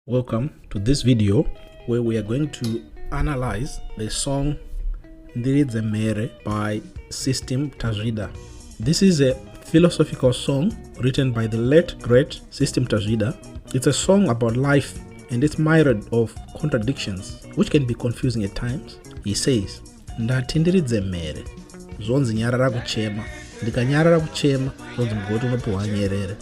Welcome to this video where we are going to analyze the song Ndiridze Mhere by System Tazvida. This is a philosophical song written by the late great System Tazvida. It's a song about life and it's mired of contradictions which can be confusing at times. He says, Ndati Ndiridze Mhere, zonzi nyarara kuchema, ndikanyarara kuchema, zonzi mgoti unopuwa nyerere.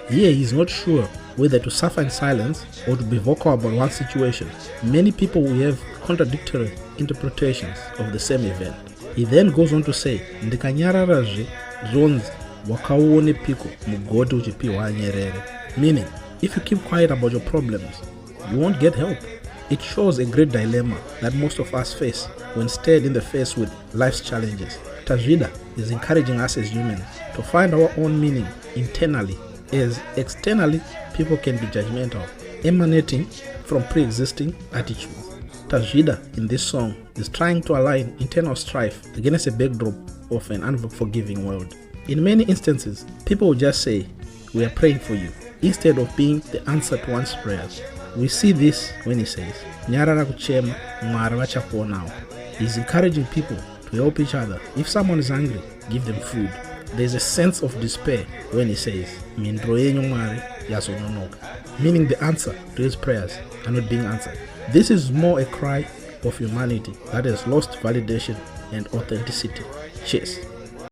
Here he is not sure whether to suffer in silence or to be vocal about one situation. Many people will have contradictory interpretations of the same event. He then goes on to say, ndikanyararazve zonzi wakauone piko mugoti uchipiwa nyerere. Meaning, if you keep quiet about your problems, you won't get help. It shows a great dilemma that most of us face when stared in the face with life's challenges. Tazvida is encouraging us as humans to find our own meaning internally, as externally people can be judgmental, emanating from pre-existing attitudes. Tazvida in this song is trying to align internal strife against a backdrop of an unforgiving world. In many instances, people will just say, "We are praying for you," instead of being the answer to one's prayers. We see this when he says, "Nyarara kuchema, mwari vachakuonawo." He's encouraging people to help each other. If someone is hungry, give them food. There's a sense of despair when he says, "Mindro yenyu mwari yazononoka," meaning the answer to his prayers are not being answered. This is more a cry of humanity that has lost validation and authenticity. Cheers.